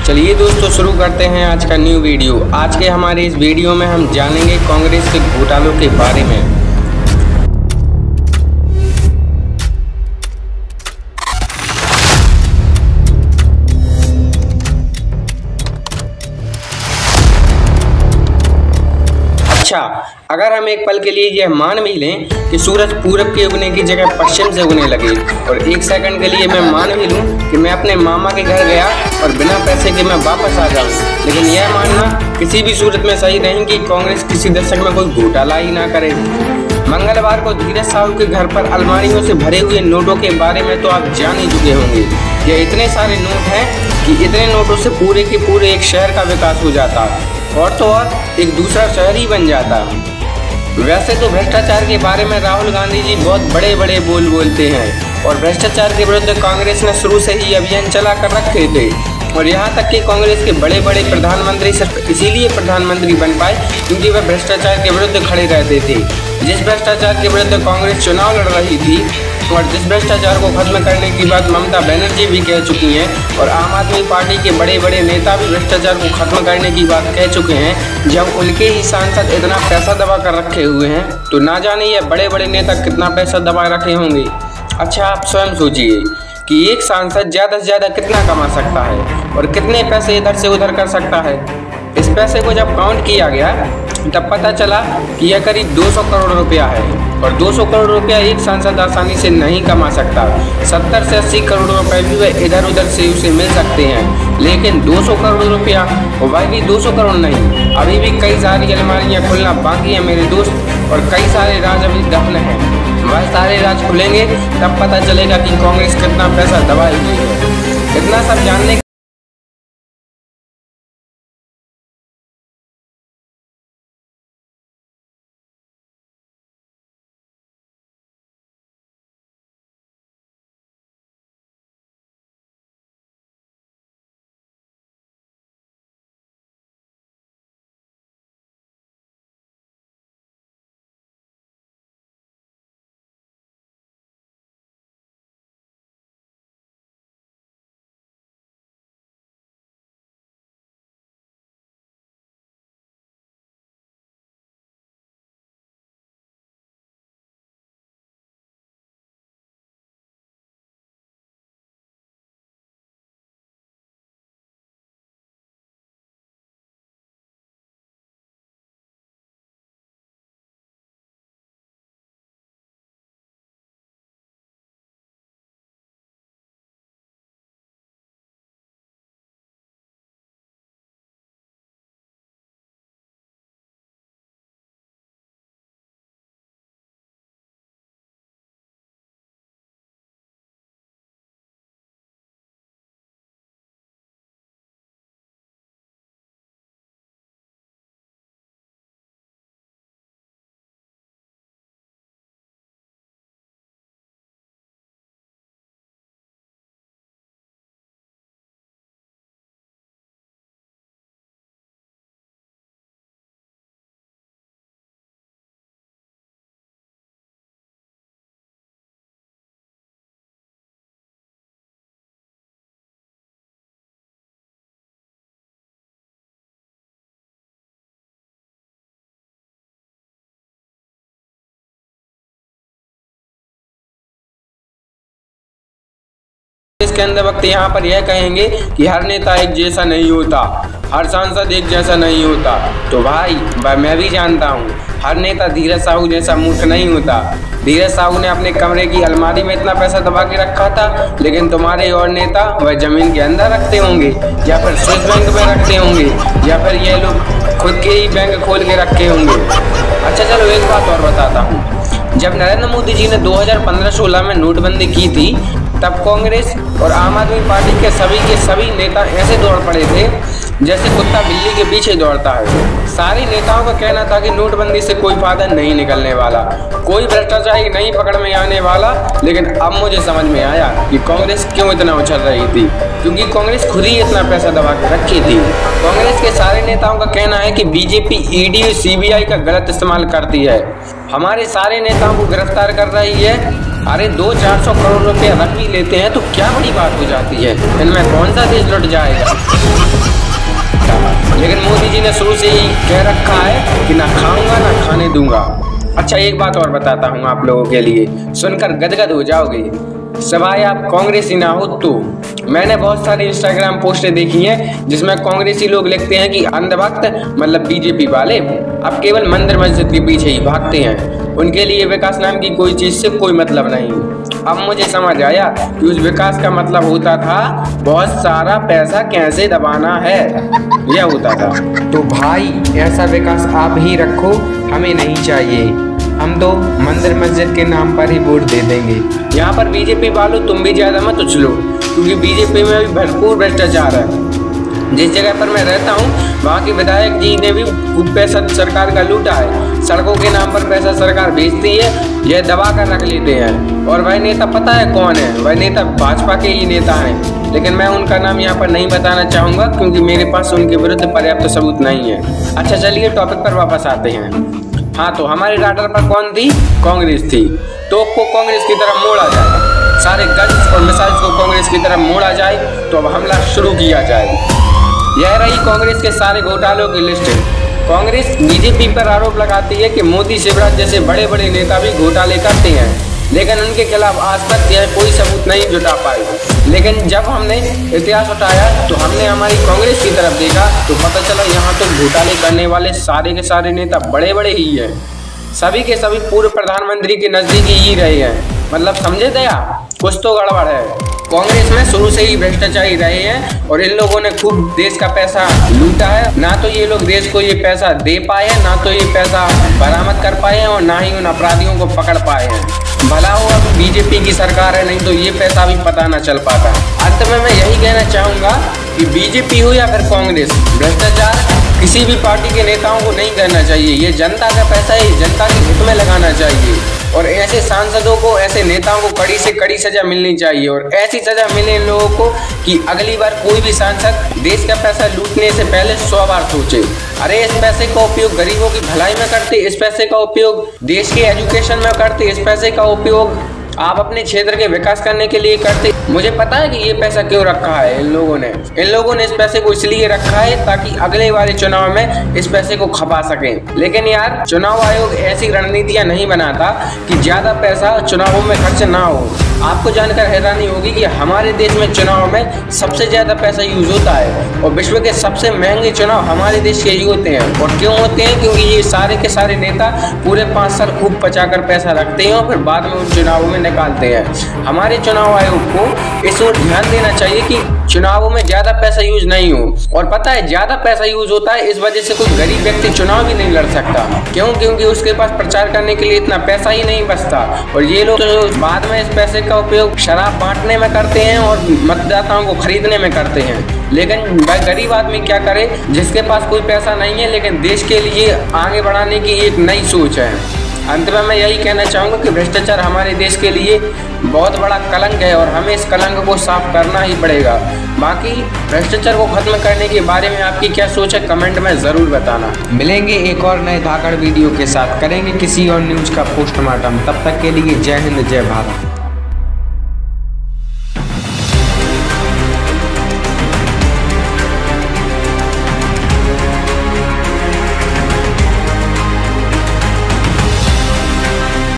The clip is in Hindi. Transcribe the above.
चलिए दोस्तों शुरू करते हैं आज का न्यू वीडियो। आज के हमारे इस वीडियो में हम जानेंगे कांग्रेस के घोटालों के बारे में। अच्छा, अगर हम एक पल के लिए यह मान भी लें कि सूरज पूरब के उगने की जगह पश्चिम से उगने लगे और एक सेकंड के लिए मैं मान भी लूं कि मैं अपने मामा के घर गया और बिना पैसे के मैं वापस आ जाऊं, लेकिन यह मानना किसी भी सूरत में सही नहीं कि कांग्रेस किसी दशक में कोई घोटाला ही ना करे। मंगलवार को धीरज साहू के घर पर अलमारियों से भरे हुए नोटों के बारे में तो आप जान ही चुके होंगे। ये इतने सारे नोट हैं कि इतने नोटों से पूरे के पूरे एक शहर का विकास हो जाता और तो और एक दूसरा शहर ही बन जाता। वैसे तो भ्रष्टाचार के बारे में राहुल गांधी जी बहुत बड़े बड़े बोल बोलते हैं और भ्रष्टाचार के विरुद्ध कांग्रेस ने शुरू से ही अभियान चला कर रखे थे और यहाँ तक कि कांग्रेस के बड़े बड़े प्रधानमंत्री सिर्फ इसीलिए प्रधानमंत्री बन पाए क्योंकि वह भ्रष्टाचार के विरुद्ध खड़े रहते थे। जिस भ्रष्टाचार के विरुद्ध कांग्रेस चुनाव लड़ रही थी और जिस भ्रष्टाचार को खत्म करने की बात ममता बनर्जी भी कह चुकी हैं और आम आदमी पार्टी के बड़े बड़े नेता भी भ्रष्टाचार को खत्म करने की बात कह चुके हैं, जब उनके ही सांसद इतना पैसा दबा कर रखे हुए हैं तो ना जाने ये बड़े बड़े नेता कितना पैसा दबा रखे होंगे। अच्छा, आप स्वयं सोचिए कि एक सांसद ज़्यादा से ज़्यादा कितना कमा सकता है और कितने पैसे इधर से उधर कर सकता है। इस पैसे को जब काउंट किया गया तब पता चला कि यह करीब 200 करोड़ रुपया है और 200 करोड़ रुपया एक सांसद आसानी से नहीं कमा सकता। 70 से 80 करोड़ रुपए भी वह इधर उधर से उसे मिल सकते हैं, लेकिन 200 करोड़ रुपया वह भी 200 करोड़ नहीं, अभी भी कई सारी अलमारियाँ खुलना बाकी है मेरे दोस्त और कई सारे राज अभी दफन हैं। वह सारे राज खुलेंगे तब पता चलेगा कि कांग्रेस कितना पैसा दबाई हुई है। इतना सब जानने इसके अंदर वक्त यहाँ पर यह कहेंगे कि हर नेता एक जैसा नहीं होता, हर सांसद एक जैसा नहीं होता, तो भाई मैं भी जानता हूँ हर नेता धीरज साहू जैसा मूर्ख नहीं होता। धीरज साहू ने अपने कमरे की अलमारी में इतना पैसा दबा के रखा था, लेकिन तुम्हारे और नेता वह जमीन के अंदर रखते होंगे या फिर स्विस बैंक में रखते होंगे या फिर ये लोग खुद के ही बैंक खोल के रखे होंगे। अच्छा चलो एक बात और बताता हूँ, जब नरेंद्र मोदी जी ने 2015-16 में नोटबंदी की थी तब कांग्रेस और आम आदमी पार्टी के सभी नेता ऐसे दौड़ पड़े थे जैसे कुत्ता बिल्ली के पीछे दौड़ता है। सारे नेताओं का कहना था कि नोटबंदी से कोई फायदा नहीं निकलने वाला, कोई भ्रष्टाचारी नहीं पकड़ में आने वाला, लेकिन अब मुझे समझ में आया कि कांग्रेस क्यों इतना उछल रही थी, क्योंकि कांग्रेस खुद ही इतना पैसा दबा के रखी थी। कांग्रेस के सारे नेताओं का कहना है कि बीजेपी ईडी और सीबीआई का गलत इस्तेमाल करती है, हमारे सारे नेताओं को गिरफ्तार कर रही है। अरे 200-400 करोड़ रुपया रख भी लेते हैं तो क्या बड़ी बात हो जाती है, इनमें कौन सा देश लुट जाएगा। लेकिन मोदी जी ने शुरू से ही कह रखा है कि ना खाऊंगा ना खाने दूंगा। अच्छा, एक बात और बताता हूँ आप लोगों के लिए, सुनकर गदगद हो जाओगे। सवाए आप कांग्रेसी ना हो तो मैंने बहुत सारी इंस्टाग्राम पोस्टें देखी हैं जिसमें कांग्रेसी लोग लिखते हैं कि अंधभक्त मतलब बीजेपी वाले अब केवल मंदिर मस्जिद के पीछे ही भागते हैं, उनके लिए विकास नाम की कोई चीज से कोई मतलब नहीं। अब मुझे समझ आया कि उस विकास का मतलब होता था बहुत सारा पैसा कैसे दबाना है, यह होता था। तो भाई ऐसा विकास आप ही रखो, हमें नहीं चाहिए। हम तो मंदिर मस्जिद के नाम पर ही वोट दे देंगे। यहाँ पर बीजेपी वालों तुम भी ज्यादा मत उछलो, क्योंकि बीजेपी में भी भरपूर भ्रष्टाचार है। जिस जगह पर मैं रहता हूँ वहाँ के विधायक जी ने भी खूब पैसा सरकार का लूटा है। सड़कों के नाम पर पैसा सरकार भेजती है, यह दबा कर रख लेते हैं। और वह नेता पता है कौन है? वह नेता भाजपा के ही नेता हैं, लेकिन मैं उनका नाम यहाँ पर नहीं बताना चाहूँगा क्योंकि मेरे पास उनके विरुद्ध पर्याप्त सबूत नहीं है। अच्छा चलिए टॉपिक पर वापस आते हैं। हाँ, तो हमारे राडार पर कौन थी? कांग्रेस थी। तो को कांग्रेस की तरफ मोड़ा जाए, सारे गन्स और मिसाइल्स को कांग्रेस की तरफ मोड़ा जाए, तो अब हमला शुरू किया जाए। यह रही कांग्रेस के सारे घोटालों की लिस्ट। कांग्रेस बीजेपी पर आरोप लगाती है कि मोदी शिवराज जैसे बड़े बड़े नेता भी घोटाले करते हैं, लेकिन उनके खिलाफ आज तक यह कोई सबूत नहीं जुटा पाए। लेकिन जब हमने इतिहास उठाया तो हमने हमारी कांग्रेस की तरफ देखा तो पता चला यहाँ तो घोटाले करने वाले सारे के सारे नेता बड़े बड़े ही हैं। सभी के सभी पूर्व प्रधानमंत्री के नजदीकी ही रहे हैं। मतलब समझे दया, कुछ तो गड़बड़ है। कांग्रेस में शुरू से ही भ्रष्टाचारी रहे हैं और इन लोगों ने खूब देश का पैसा लूटा है। ना तो ये लोग देश को ये पैसा दे पाए हैं, ना तो ये पैसा बरामद कर पाए हैं और ना ही उन अपराधियों को पकड़ पाए हैं। भला हो अब बीजेपी की सरकार है, नहीं तो ये पैसा भी पता न चल पाता। अंत में मैं यही कहना चाहूँगा कि बीजेपी हो या फिर कांग्रेस, भ्रष्टाचार किसी भी पार्टी के नेताओं को नहीं करना चाहिए। ये जनता का पैसा है, जनता के हित में लगाना चाहिए और ऐसे सांसदों को, ऐसे नेताओं को कड़ी से कड़ी सजा मिलनी चाहिए और ऐसी सजा मिले इन लोगों को कि अगली बार कोई भी सांसद देश का पैसा लूटने से पहले 100 बार सोचे। अरे इस पैसे का उपयोग गरीबों की भलाई में करते, इस पैसे का उपयोग देश के एजुकेशन में करते, इस पैसे का उपयोग आप अपने क्षेत्र के विकास करने के लिए करते। मुझे पता है कि ये पैसा क्यों रखा है इन लोगों ने इस पैसे को इसलिए रखा है ताकि अगले वाले चुनाव में इस पैसे को खपा सकें। लेकिन यार चुनाव आयोग ऐसी रणनीतियां नहीं बनाता कि ज्यादा पैसा चुनावों में खर्च ना हो। आपको जानकर हैरानी होगी कि हमारे देश में चुनाव में सबसे ज्यादा पैसा यूज होता है और विश्व के सबसे महंगे चुनाव हमारे देश के ही होते हैं। और क्यों होते हैं? क्योंकि ये सारे के सारे नेता पूरे 5 साल खूब बचाकर पैसा रखते हैं और फिर बाद में उन चुनावों में निकालते हैं। हमारे चुनाव आयोग को इस ओर ध्यान देना चाहिए कि चुनावों में ज्यादा पैसा यूज नहीं हो। और पता है ज्यादा पैसा यूज होता है, इस वजह से कोई गरीब व्यक्ति चुनाव भी नहीं लड़ सकता। क्यों? क्योंकि उसके पास प्रचार करने के लिए इतना पैसा ही नहीं बचता। और ये लोग तो बाद में इस पैसे का उपयोग शराब बांटने में करते हैं और मतदाताओं को खरीदने में करते हैं। लेकिन भाई गरीब आदमी क्या करे जिसके पास कोई पैसा नहीं है लेकिन देश के लिए आगे बढ़ाने की एक नई सोच है। अंत में मैं यही कहना चाहूँगा कि भ्रष्टाचार हमारे देश के लिए बहुत बड़ा कलंक है और हमें इस कलंक को साफ करना ही पड़ेगा। बाकी भ्रष्टाचार को खत्म करने के बारे में आपकी क्या सोच है कमेंट में ज़रूर बताना। मिलेंगे एक और नए धाकड़ वीडियो के साथ, करेंगे किसी और न्यूज़ का पोस्टमार्टम। तब तक के लिए जय हिंद जय भारत।